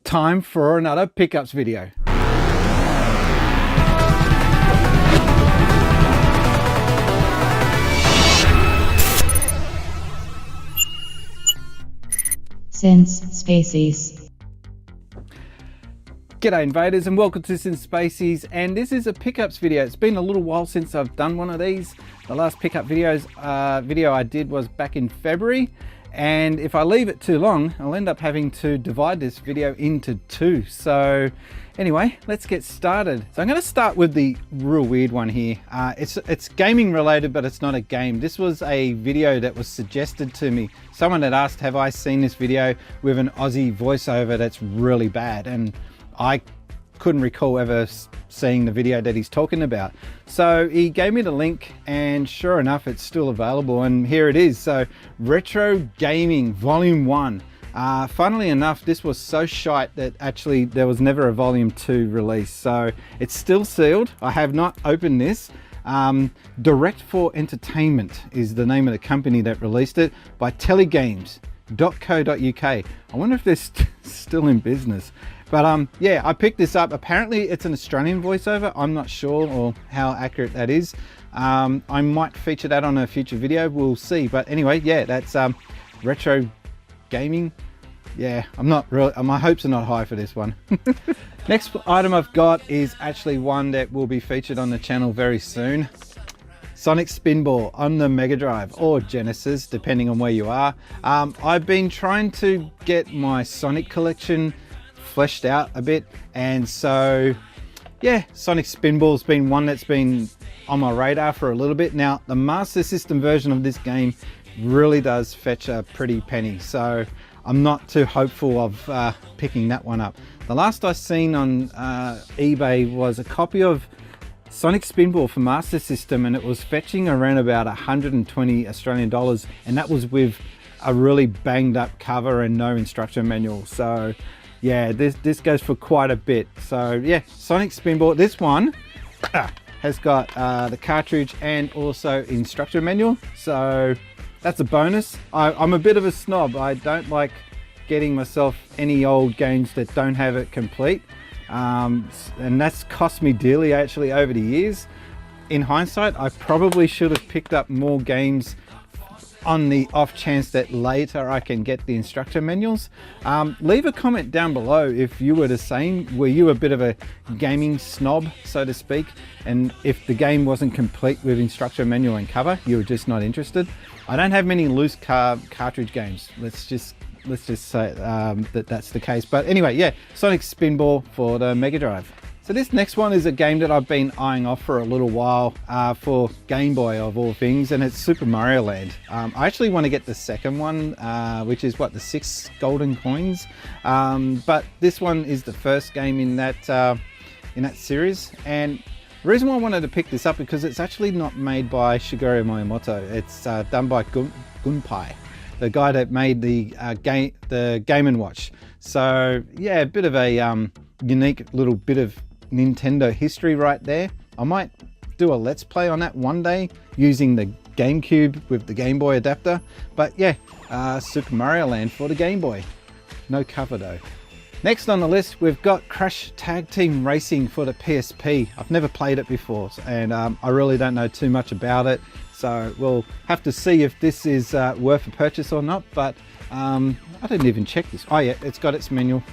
Time for another pickups video. Since Spacies. G'day invaders and welcome to Since Spacies, and this is a pickups video. It's been a little while since I've done one of these. The last pickup video I did was back in February, and if I leave it too long I'll end up having to divide this video into two. So anyway, let's get started. So I'm going to start with the real weird one here. It's gaming related, but it's not a game. This was a video that was suggested to me. Someone had asked, have I seen this video with an Aussie voiceover that's really bad, and I couldn't recall ever seeing the video that he's talking about. So he gave me the link, and sure enough, it's still available, and here it is. So Retro Gaming Volume 1. Funnily enough, this was so shite that actually there was never a Volume 2 release. So it's still sealed. I have not opened this. Direct for Entertainment is the name of the company that released it, by telegames.co.uk. I wonder if they're still in business. But yeah, I picked this up. Apparently it's an Australian voiceover. I'm not sure or how accurate that is. I might feature that on a future video. We'll see. But anyway, yeah, that's Retro Gaming. Yeah, I'm not really, my hopes are not high for this one. Next item I've got is actually one that will be featured on the channel very soon. Sonic Spinball on the Mega Drive or Genesis, depending on where you are. I've been trying to get my Sonic collection fleshed out a bit, and so yeah, Sonic Spinball's been one that's been on my radar for a little bit now. The Master System version of this game really does fetch a pretty penny, so I'm not too hopeful of picking that one up. The last I seen on eBay was a copy of Sonic Spinball for Master System, and it was fetching around about 120 Australian dollars, and that was with a really banged up cover and no instruction manual. So yeah, this goes for quite a bit. So yeah, Sonic Spinball. This one has got the cartridge and also instruction manual, so that's a bonus. I'm a bit of a snob. I don't like getting myself any old games that don't have it complete, and that's cost me dearly actually over the years. In hindsight, I probably should have picked up more games on the off chance that later I can get the instructor manuals. Leave a comment down below if you were the same. Were you a bit of a gaming snob, so to speak, and if the game wasn't complete with instructor manual and cover, you were just not interested? I don't have many loose cartridge games. Let's just say that's the case. But anyway, yeah, Sonic Spinball for the Mega Drive. So this next one is a game that I've been eyeing off for a little while, for Game Boy of all things, and it's Super Mario Land. I actually want to get the second one, which is what, the 6 golden coins, but this one is the first game in that series. And the reason why I wanted to pick this up because it's actually not made by Shigeru Miyamoto. It's done by Gunpei, the guy that made the Game & Watch. So yeah, a bit of a unique little bit of Nintendo history right there. I might do a let's play on that one day using the GameCube with the Game Boy adapter. But yeah, Super Mario Land for the Game Boy. No cover though. Next on the list, we've got Crash Tag Team Racing for the PSP. I've never played it before, and I really don't know too much about it. So we'll have to see if this is worth a purchase or not. But I didn't even check this. Oh yeah, it's got its manual.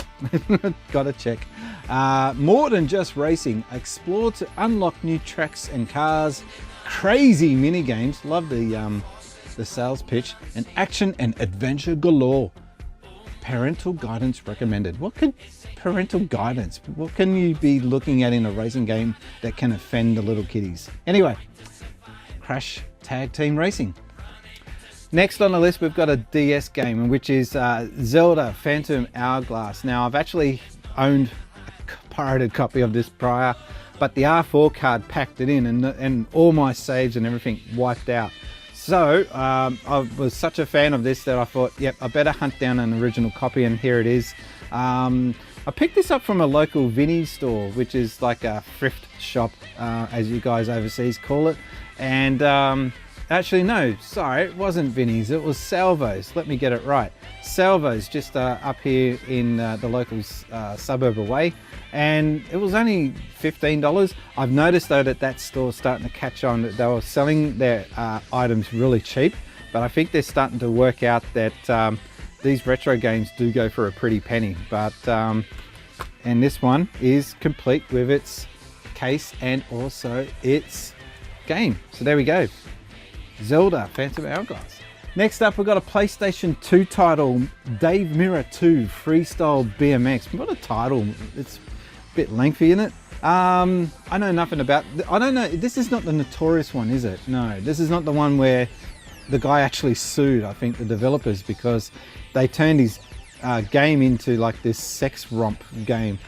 Gotta check. More than just racing. Explore to unlock new tracks and cars. Crazy mini games. Love the sales pitch. And action and adventure galore. Parental guidance recommended. What could parental guidance? What can you be looking at in a racing game that can offend the little kiddies? Anyway, Crash Tag Team Racing. Next on the list, we've got a DS game, which is Zelda Phantom Hourglass. Now, I've actually owned a pirated copy of this prior, but the R4 card packed it in, and all my saves and everything wiped out. So I was such a fan of this that I thought, yep, I better hunt down an original copy, and here it is. I picked this up from a local Vinnie store, which is like a thrift shop, as you guys overseas call it, and Actually, no, sorry, it wasn't Vinnie's, it was Salvo's. Let me get it right. Salvo's, just up here in the local suburb away, and it was only $15. I've noticed though that store's starting to catch on, that they were selling their items really cheap, but I think they're starting to work out that these retro games do go for a pretty penny. But and this one is complete with its case and also its game. So there we go. Zelda Phantom Hourglass. Next up, we've got a PlayStation 2 title, Dave Mirra 2 Freestyle BMX. What a title. It's a bit lengthy, isn't it? I know nothing about, I don't know, this is not the notorious one, is it? No, this is not the one where the guy actually sued, I think, the developers, because they turned his game into like this sex romp game.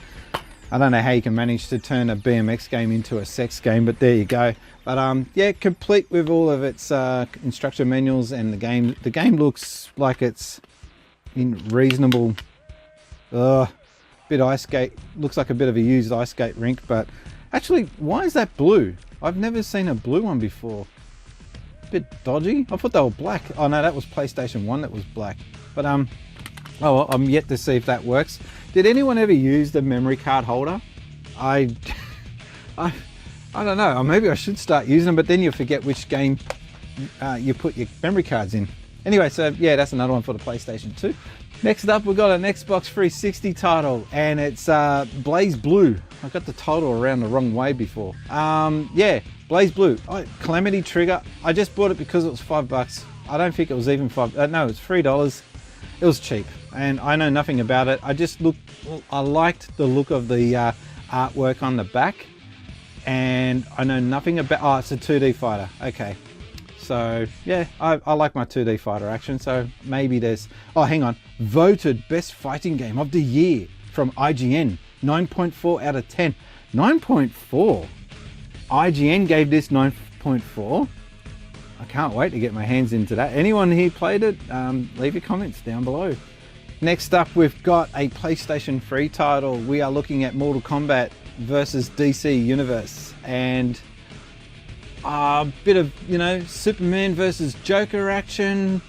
I don't know how you can manage to turn a BMX game into a sex game, but there you go. But yeah, complete with all of its instruction manuals and the game. The game looks like it's in reasonable, bit ice skate. Looks like a bit of a used ice skate rink, but actually, why is that blue? I've never seen a blue one before. Bit dodgy. I thought they were black. Oh no, that was PlayStation 1 that was black. But oh well, I'm yet to see if that works. Did anyone ever use the memory card holder? I don't know, or maybe I should start using them, but then you forget which game you put your memory cards in. Anyway, so yeah, that's another one for the PlayStation 2. Next up, we've got an Xbox 360 title, and it's Blaze Blue. I got the title around the wrong way before. Yeah, Blaze Blue. Calamity Trigger. I just bought it because it was $5. I don't think it was even $5. No, it's $3. It was cheap, and I know nothing about it. I liked the look of the artwork on the back, and I know nothing about, oh, it's a 2D fighter. Okay, so yeah, I like my 2D fighter action, so maybe there's, oh hang on, voted best fighting game of the year from IGN, 9.4 out of 10. 9.4? IGN gave this 9.4? I can't wait to get my hands into that. Anyone here played it? Leave your comments down below. Next up, we've got a PlayStation 3 title. We are looking at Mortal Kombat versus DC Universe, and a bit of, you know, Superman versus Joker action.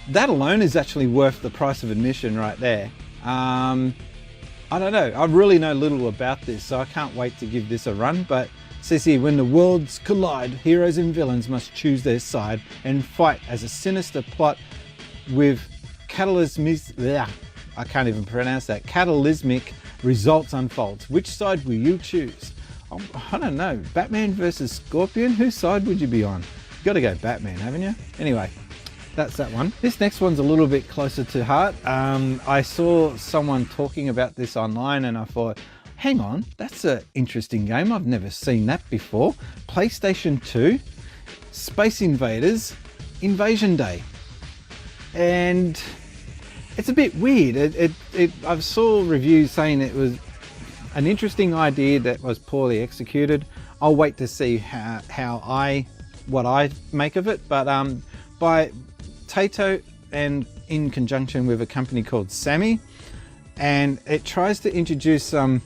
That alone is actually worth the price of admission right there. I don't know. I really know little about this, so I can't wait to give this a run, but it says here, when the worlds collide, heroes and villains must choose their side and fight as a sinister plot with cataclysmic results unfolds. Which side will you choose? I don't know. Batman versus Scorpion? Whose side would you be on? You gotta go Batman, haven't you? Anyway, that's that one. This next one's a little bit closer to heart. I saw someone talking about this online, and I thought, hang on, that's an interesting game. I've never seen that before. PlayStation 2, Space Invaders, Invasion Day. And it's a bit weird. I saw reviews saying it was an interesting idea that was poorly executed. I'll wait to see what I make of it. But by Taito, and in conjunction with a company called Sammy, and it tries to introduce some,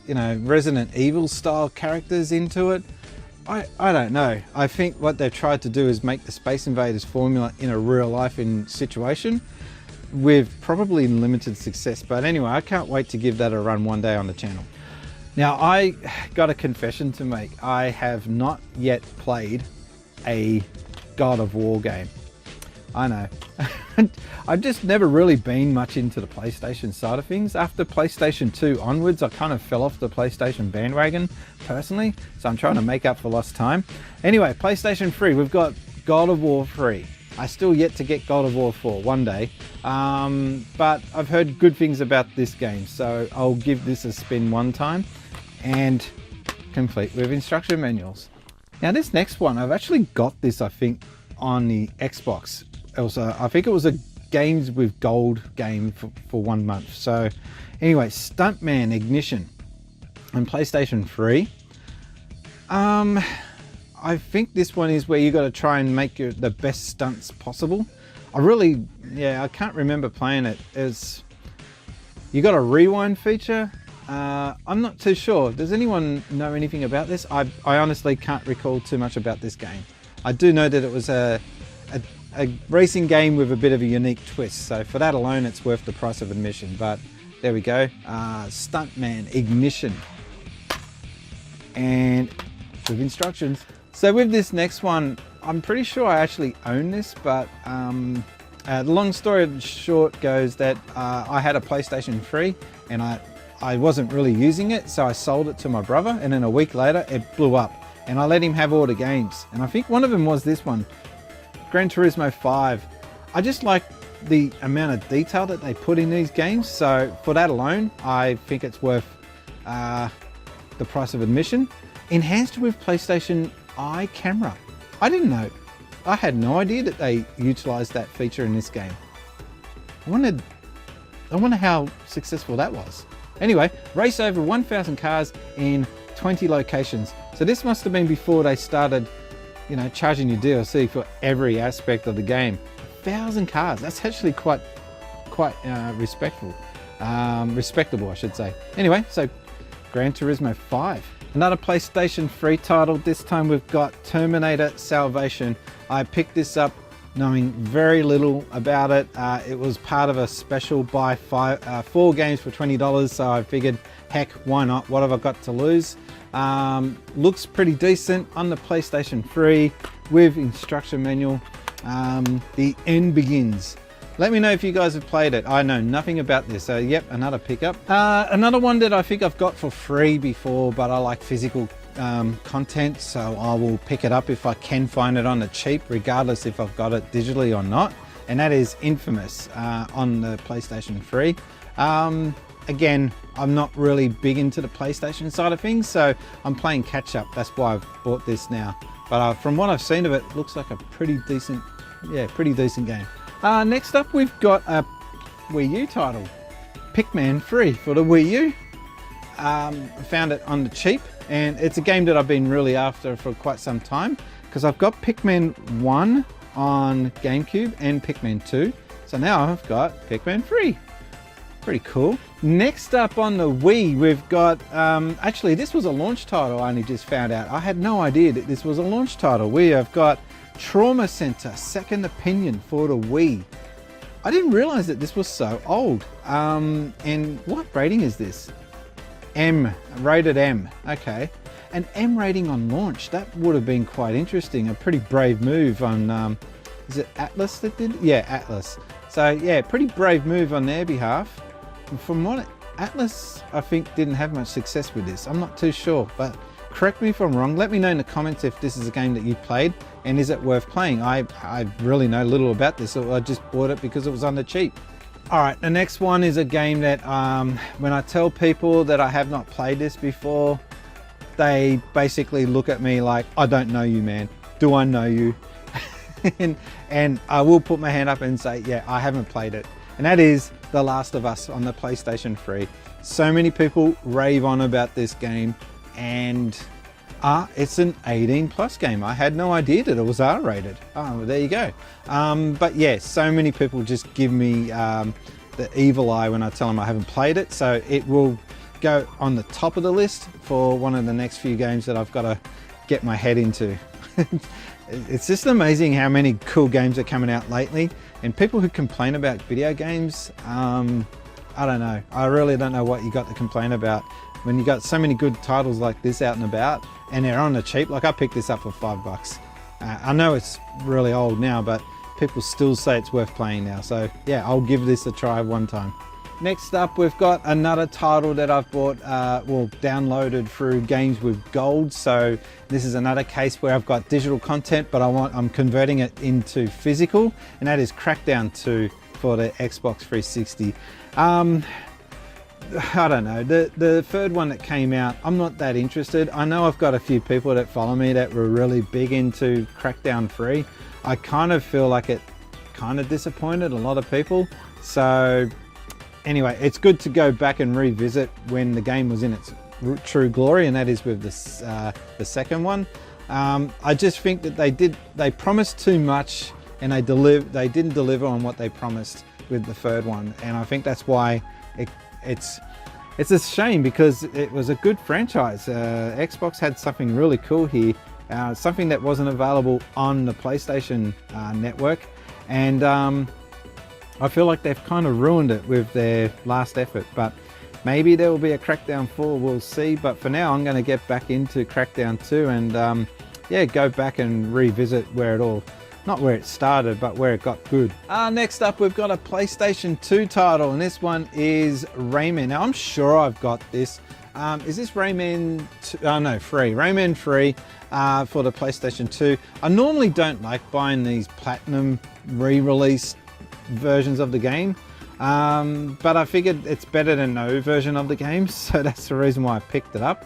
you know, Resident Evil style characters into it. I don't know. I think what they've tried to do is make the Space Invaders formula in a real life situation, with probably limited success. But anyway, I can't wait to give that a run one day on the channel. Now, I got a confession to make. I have not yet played a God of War game. I know. I've just never really been much into the PlayStation side of things. After PlayStation 2 onwards, I kind of fell off the PlayStation bandwagon personally, so I'm trying to make up for lost time. Anyway, PlayStation 3, we've got God of War 3. I still yet to get God of War 4 one day, but I've heard good things about this game, so I'll give this a spin one time, and complete with instruction manuals. Now this next one, I've actually got this, I think, on the Xbox. Also, I think it was a Games with Gold game for 1 month. So anyway, Stuntman Ignition on PlayStation 3. I think this one is where you got to try and make the best stunts possible. I can't remember playing it. You got a rewind feature. I'm not too sure. Does anyone know anything about this? I honestly can't recall too much about this game. I do know that it was a racing game with a bit of a unique twist. So for that alone, it's worth the price of admission. But there we go. Stuntman Ignition. And with instructions. So with this next one, I'm pretty sure I actually own this, but the long story short goes that I had a PlayStation 3 and I wasn't really using it, so I sold it to my brother, and then a week later it blew up and I let him have all the games. And I think one of them was this one, Gran Turismo 5. I just like the amount of detail that they put in these games, so for that alone I think it's worth the price of admission. Enhanced with PlayStation Eye camera. I didn't know. I had no idea that they utilized that feature in this game. I wonder how successful that was. Anyway, race over 1,000 cars in 20 locations. So this must have been before they started, you know, charging you DLC for every aspect of the game. 1,000 cars. That's actually quite respectable, I should say. Anyway, so Gran Turismo 5. Another PlayStation 3 title. This time we've got Terminator Salvation. I picked this up knowing very little about it. It was part of a special buy 4 games for $20, so I figured, heck, why not? What have I got to lose? Looks pretty decent on the PlayStation 3 with instruction manual. The end begins. Let me know if you guys have played it. I know nothing about this, so yep, another pickup. Another one that I think I've got for free before, but I like physical content, so I will pick it up if I can find it on the cheap, regardless if I've got it digitally or not. And that is Infamous on the PlayStation 3. Again, I'm not really big into the PlayStation side of things, so I'm playing catch up. That's why I've bought this now. But from what I've seen of it, it looks like a pretty decent game. Next up, we've got a Wii U title, Pikmin 3 for the Wii U. Found it on the cheap, and it's a game that I've been really after for quite some time, because I've got Pikmin 1 on GameCube and Pikmin 2. So now I've got Pikmin 3. Pretty cool. Next up on the Wii, we've got, actually this was a launch title I only just found out. I had no idea that this was a launch title. We have got Trauma Center Second Opinion for the Wii. I didn't realize that this was so old. And what rating is this? M, rated M. Okay, an M rating on launch. That would have been quite interesting. A pretty brave move on, is it Atlas that did it? Yeah, Atlas. So yeah, pretty brave move on their behalf. And from what Atlas, I think, didn't have much success with this. I'm not too sure, but correct me if I'm wrong. Let me know in the comments if this is a game that you played and is it worth playing. I really know little about this, so I just bought it because it was on the cheap. Alright, the next one is a game that when I tell people that I have not played this before, they basically look at me like, I don't know you, man. Do I know you? and I will put my hand up and say, yeah, I haven't played it. And that is The Last of Us on the PlayStation 3. So many people rave on about this game, and it's an 18+ game. I had no idea that it was R-rated. Oh, well, there you go. But yeah, so many people just give me the evil eye when I tell them I haven't played it. So it will go on the top of the list for one of the next few games that I've got to get my head into. It's just amazing how many cool games are coming out lately, and people who complain about video games, I don't know. I really don't know what you got to complain about when you got so many good titles like this out and about, and they're on the cheap. Like I picked this up for $5. I know it's really old now, but people still say it's worth playing now. So yeah, I'll give this a try one time. Next up, we've got another title that I've bought, downloaded through Games with Gold. So this is another case where I've got digital content, but I'm converting it into physical, and that is Crackdown 2 for the Xbox 360. I don't know, the third one that came out, I'm not that interested. I know I've got a few people that follow me that were really big into Crackdown 3. I kind of feel like it kind of disappointed a lot of people. So anyway, it's good to go back and revisit when the game was in its true glory, and that is with the second one. I just think that they promised too much, and they didn't deliver on what they promised with the third one. And I think that's why it's a shame, because it was a good franchise. Xbox had something really cool here, something that wasn't available on the PlayStation network, and I feel like they've kind of ruined it with their last effort. But maybe there will be a Crackdown 4, we'll see. But for now, I'm going to get back into Crackdown 2 and yeah, go back and revisit where it all, not where it started, but where it got good. Next up, we've got a PlayStation 2 title, and this one is Rayman. Now, I'm sure I've got this. Is this Rayman 2? Oh no, free. Rayman free for the PlayStation 2. I normally don't like buying these platinum re-release versions of the game, but I figured it's better than no version of the game, so that's the reason why I picked it up.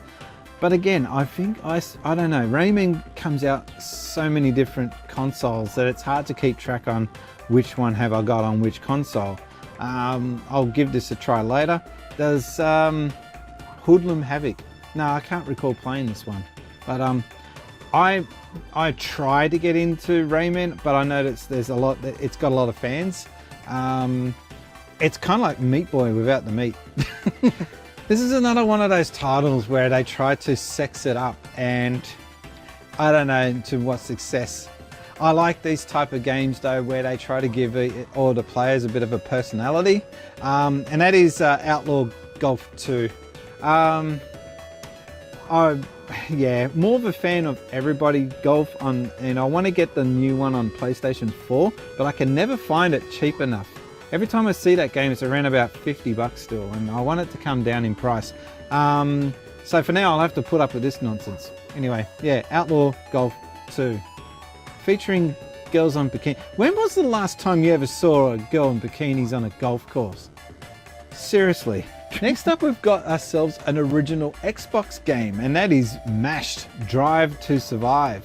But again, I think, I don't know, Rayman comes out so many different consoles that it's hard to keep track on which one have I got on which console. I'll give this a try later. There's Hoodlum Havoc. No, I can't recall playing this one. But I tried to get into Rayman, but I noticed there's a lot, it's got a lot of fans. It's kind of like Meat Boy without the meat. This is another one of those titles where they try to sex it up, and I don't know to what success. I like these type of games though, where they try to give all the players a bit of a personality, and that is Outlaw Golf 2. Yeah, more of a fan of Everybody Golf on, and I want to get the new one on PlayStation 4, but I can never find it cheap enough. Every time I see that game, it's around about $50 still, and I want it to come down in price. So for now, I'll have to put up with this nonsense. Anyway, yeah, Outlaw Golf 2. Featuring girls on bikini. When was the last time you ever saw a girl in bikinis on a golf course? Seriously. Next up, we've got ourselves an original Xbox game, and that is Mashed Drive to Survive.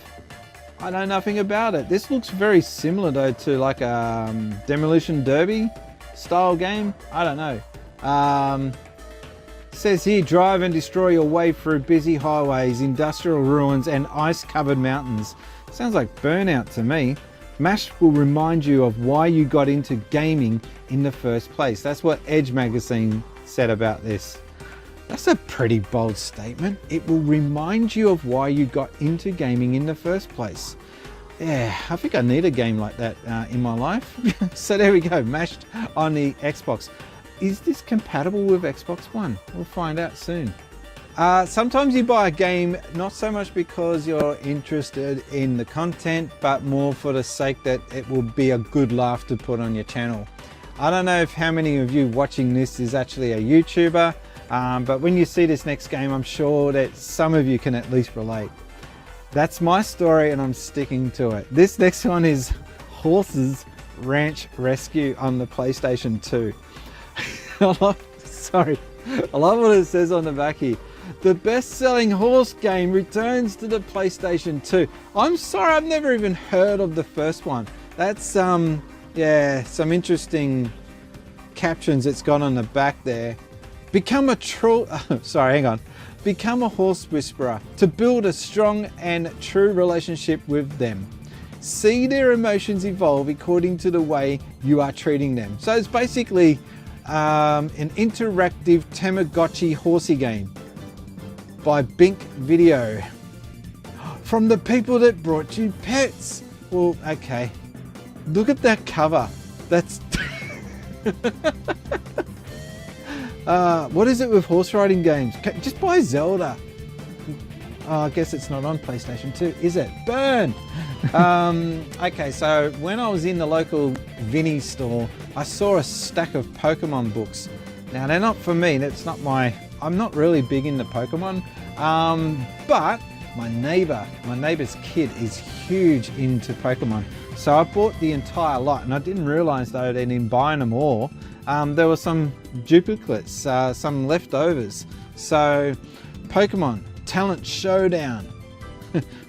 I know nothing about it. This looks very similar though to like a Demolition Derby style game. I don't know. Says here, drive and destroy your way through busy highways, industrial ruins and ice-covered mountains. Sounds like Burnout to me. Mashed will remind you of why you got into gaming in the first place. That's what Edge magazine said about this. That's a pretty bold statement. It will remind you of why you got into gaming in the first place. Yeah, I think I need a game like that in my life. So there we go, Mashed on the Xbox. Is this compatible with Xbox One? We'll find out soon. Sometimes you buy a game not so much because you're interested in the content, but more for the sake that it will be a good laugh to put on your channel. I don't know if how many of you watching this is actually a YouTuber, but when you see this next game, I'm sure that some of you can at least relate. That's my story and I'm sticking to it. This next one is Horses Ranch Rescue on the PlayStation 2. I love what it says on the back here. The best-selling horse game returns to the PlayStation 2. I'm sorry, I've never even heard of the first one. That's yeah, some interesting captions it's got on the back there. Become a Become a horse whisperer to build a strong and true relationship with them. See their emotions evolve according to the way you are treating them. So it's basically an interactive Tamagotchi horsey game by Bink Video. From the people that brought you pets. Well, okay. Look at that cover. That's what is it with horse riding games? Just buy Zelda. Oh, I guess it's not on PlayStation 2, is it? Burn! Okay, so when I was in the local Vinnie store, I saw a stack of Pokemon books. Now, they're not for me. That's not I'm not really big into Pokemon. But my neighbor's kid is huge into Pokemon. So I bought the entire lot, and I didn't realize though that in buying them all, there were some duplicates, some leftovers. So Pokemon Talent Showdown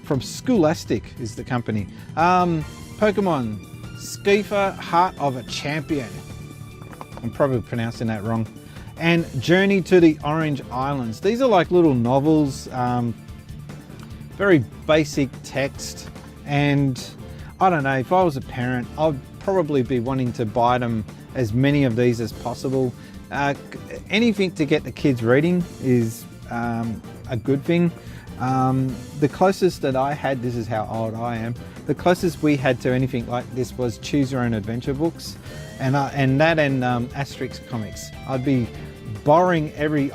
from Scholastic is the company. Pokemon Skifa Heart of a Champion. I'm probably pronouncing that wrong. And Journey to the Orange Islands. These are like little novels, very basic text, and I don't know, if I was a parent, I'd probably be wanting to buy them as many of these as possible. Anything to get the kids reading is a good thing. The closest that I had, this is how old I am, the closest we had to anything like this was Choose Your Own Adventure books, and Asterix comics. I'd be borrowing every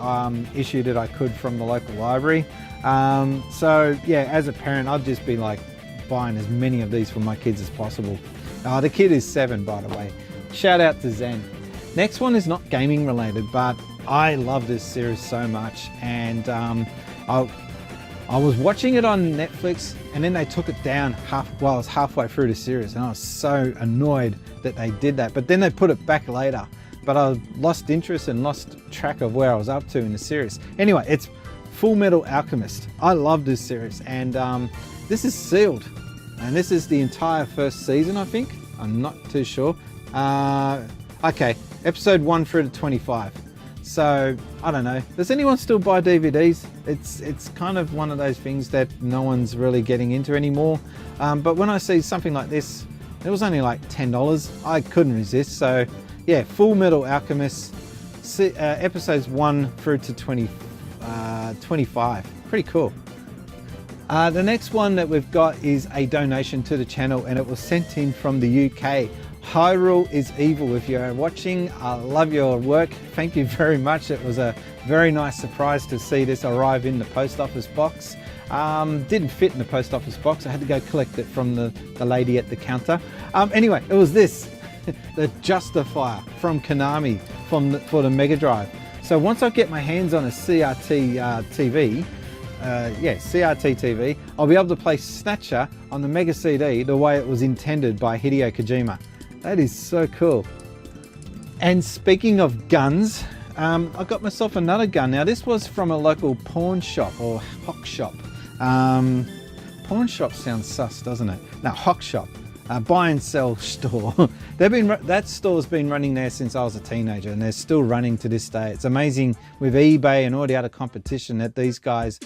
issue that I could from the local library. So yeah, as a parent, I'd just be like buying as many of these for my kids as possible. The kid is 7, by the way. Shout out to Zen. Next one is not gaming related, but I love this series so much, and I was watching it on Netflix, and then they took it down while I was halfway through the series, and I was so annoyed that they did that. But then they put it back later, but I lost interest and lost track of where I was up to in the series. Anyway, it's Full Metal Alchemist. I love this series, and this is sealed, and this is the entire first season, I think. I'm not too sure. Okay, episode 1 through to 25. So I don't know, does anyone still buy DVDs? It's kind of one of those things that no one's really getting into anymore. But when I see something like this, it was only like $10. I couldn't resist. So yeah, Full Metal Alchemist, episodes 1 through to 25. Pretty cool. The next one that we've got is a donation to the channel, and it was sent in from the UK. Hyrule is Evil. If you're watching, I love your work. Thank you very much. It was a very nice surprise to see this arrive in the post office box. Didn't fit in the post office box. I had to go collect it from the lady at the counter. Anyway, it was this, the Justifier from Konami for the Mega Drive. So once I get my hands on a CRT TV, CRT TV, I'll be able to play Snatcher on the Mega CD the way it was intended by Hideo Kojima. That is so cool. And speaking of guns, I got myself another gun. Now this was from a local pawn shop or hock shop. Pawn shop sounds sus, doesn't it? No, hock shop, buy and sell store. That store's been running there since I was a teenager, and they're still running to this day. It's amazing with eBay and all the other competition that these guys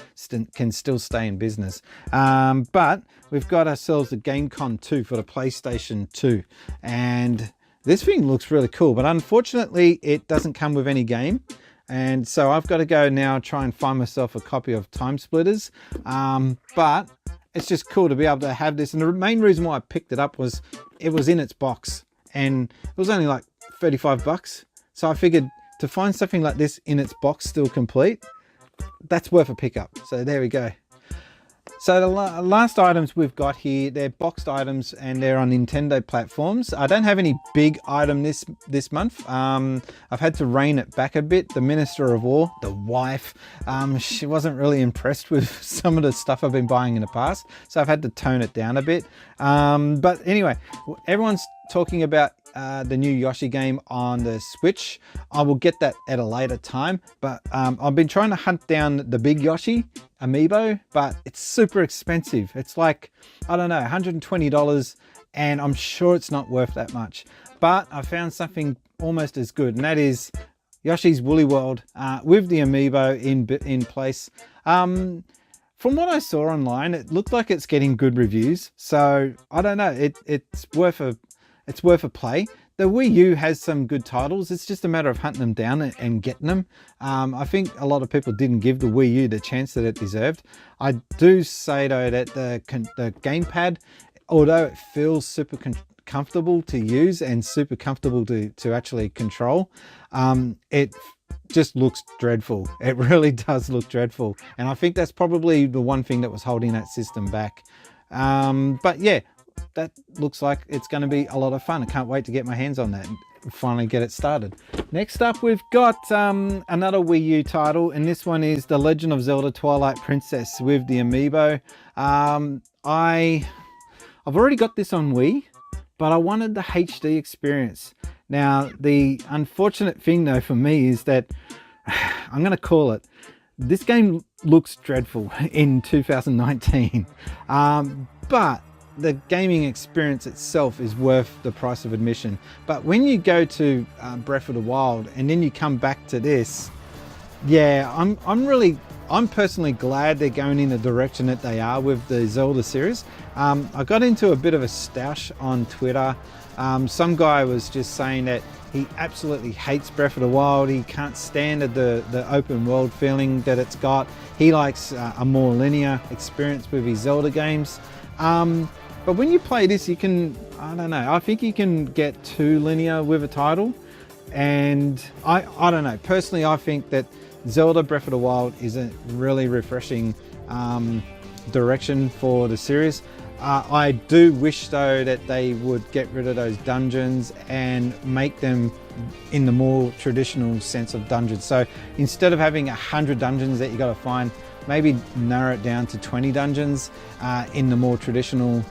can still stay in business. But we've got ourselves the GameCon 2 for the PlayStation 2, and this thing looks really cool, but unfortunately it doesn't come with any game. And so I've got to go now try and find myself a copy of Time Splitters. But it's just cool to be able to have this. And the main reason why I picked it up was it was in its box, and it was only like 35 bucks. So I figured to find something like this in its box still complete, that's worth a pickup. So there we go. So the last items we've got here, they're boxed items and they're on Nintendo platforms. I don't have any big item this month. I've had to rein it back a bit. The Minister of War, the wife, she wasn't really impressed with some of the stuff I've been buying in the past, so I've had to tone it down a bit. But anyway, everyone's talking about the new Yoshi game on the Switch. I will get that at a later time, but I've been trying to hunt down the big Yoshi amiibo, but it's super expensive. It's like, I don't know, $120, and I'm sure it's not worth that much. But I found something almost as good, and that is Yoshi's Woolly World with the amiibo in place. From what I saw online, it looked like it's getting good reviews, so I don't know, it's worth a play. The Wii U has some good titles. It's just a matter of hunting them down and getting them. I think a lot of people didn't give the Wii U the chance that it deserved. I do say though that the gamepad, although it feels super comfortable to use and super comfortable to actually control, it just looks dreadful. It really does look dreadful. And I think that's probably the one thing that was holding that system back. But yeah, that looks like it's going to be a lot of fun. I can't wait to get my hands on that and finally get it started. Next up, we've got another Wii U title, and this one is The Legend of Zelda Twilight Princess with the amiibo. I've already got this on Wii, but I wanted the HD experience. Now, the unfortunate thing though for me is that I'm going to call it, this game looks dreadful in 2019, but the gaming experience itself is worth the price of admission. But when you go to Breath of the Wild and then you come back to this, yeah, I'm really I'm personally glad they're going in the direction that they are with the Zelda series. I got into a bit of a stoush on Twitter. Some guy was just saying that he absolutely hates Breath of the Wild. He can't stand the open world feeling that it's got. He likes a more linear experience with his Zelda games. But when you play this, you can, I don't know, I think you can get too linear with a title. And I don't know, personally I think that Zelda Breath of the Wild is a really refreshing direction for the series. I do wish though that they would get rid of those dungeons and make them in the more traditional sense of dungeons. So instead of having 100 dungeons that you got to find, maybe narrow it down to 20 dungeons in the more traditional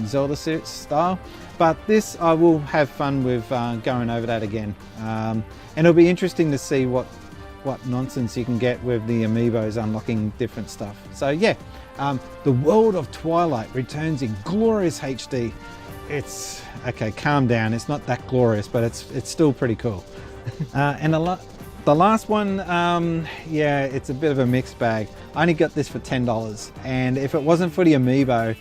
Zelda style. But this, I will have fun with going over that again. And it'll be interesting to see what nonsense you can get with the amiibos unlocking different stuff. So yeah, the World of Twilight returns in glorious HD. It's, okay, calm down, it's not that glorious, but it's still pretty cool. And the last one, yeah, it's a bit of a mixed bag. I only got this for $10, and if it wasn't for the amiibo,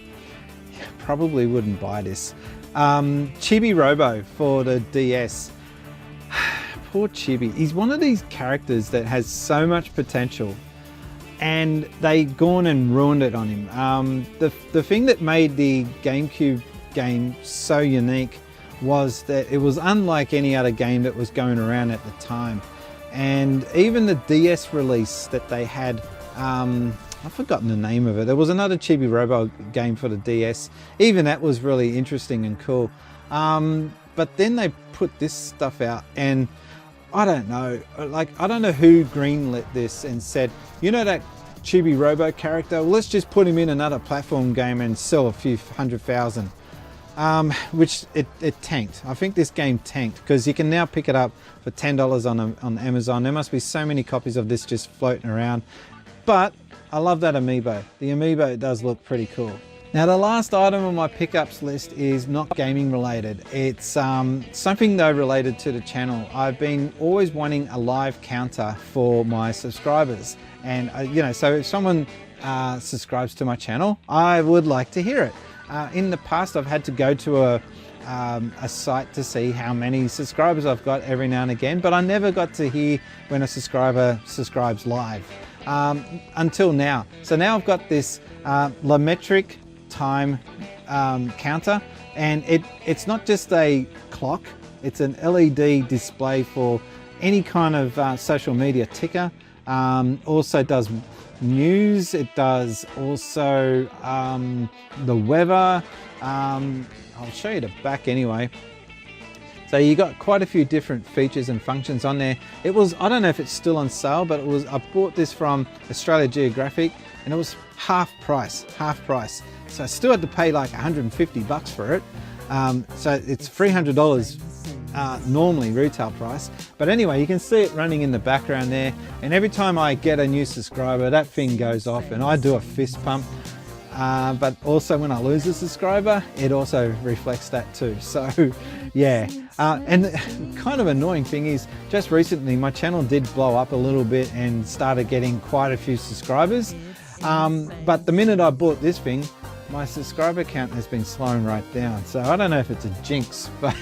probably wouldn't buy this. Chibi Robo for the DS. Poor Chibi. He's one of these characters that has so much potential, and they gone and ruined it on him. The thing that made the GameCube game so unique was that it was unlike any other game that was going around at the time. And even the DS release that they had, I've forgotten the name of it. There was another Chibi Robo game for the DS. Even that was really interesting and cool. But then they put this stuff out, and I don't know, like, I don't know who greenlit this and said, you know that Chibi Robo character, well, let's just put him in another platform game and sell a few 100,000. Which it tanked. I think this game tanked because you can now pick it up for $10 on Amazon. There must be so many copies of this just floating around. But I love that amiibo. The amiibo does look pretty cool. Now the last item on my pickups list is not gaming related. It's something though related to the channel. I've been always wanting a live counter for my subscribers. And you know, so if someone subscribes to my channel, I would like to hear it. In the past, I've had to go to a site to see how many subscribers I've got every now and again, but I never got to hear when a subscriber subscribes live until now. So now I've got this metric time counter, and it's not just a clock, it's an LED display for any kind of social media ticker. Also does news, it does also the weather. I'll show you the back anyway. So you got quite a few different features and functions on there. It was, I don't know if it's still on sale, but it was, I bought this from Australia Geographic and it was half price. So I still had to pay like 150 bucks for it. So it's $300 normally retail price. But anyway, you can see it running in the background there. And every time I get a new subscriber, that thing goes off and I do a fist pump. But also when I lose a subscriber, it also reflects that too. So yeah, and the kind of annoying thing is just recently my channel did blow up a little bit and started getting quite a few subscribers. But the minute I bought this thing, my subscriber count has been slowing right down. So I don't know if it's a jinx, but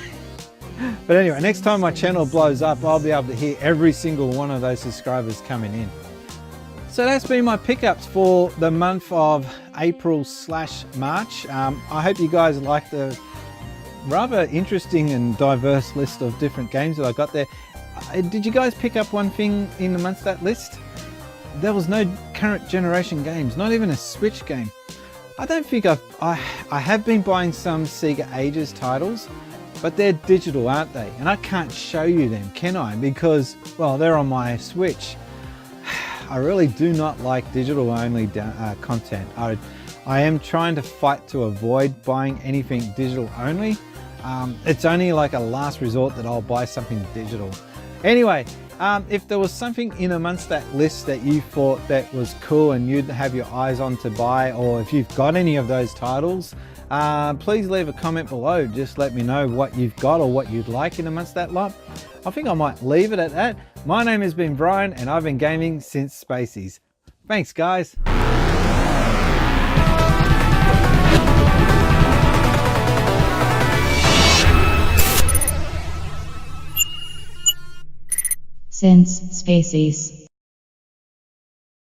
anyway, next time my channel blows up, I'll be able to hear every single one of those subscribers coming in. So that's been my pickups for the month of April/March. I hope you guys like the rather interesting and diverse list of different games that I got there. Did you guys pick up one thing in amongst that list? There was no current generation games, not even a Switch game. I don't think I have been buying some Sega Ages titles, but they're digital, aren't they? And I can't show you them, can I? Because, well, they're on my Switch. I really do not like digital only content. I am trying to fight to avoid buying anything digital only. It's only like a last resort that I'll buy something digital. Anyway, if there was something in amongst that list that you thought that was cool and you'd have your eyes on to buy, or if you've got any of those titles, please leave a comment below. Just let me know what you've got or what you'd like in amongst that lot. I think I might leave it at that. My name has been Brian and I've been gaming since Spacies. Thanks, guys. Since Spacies.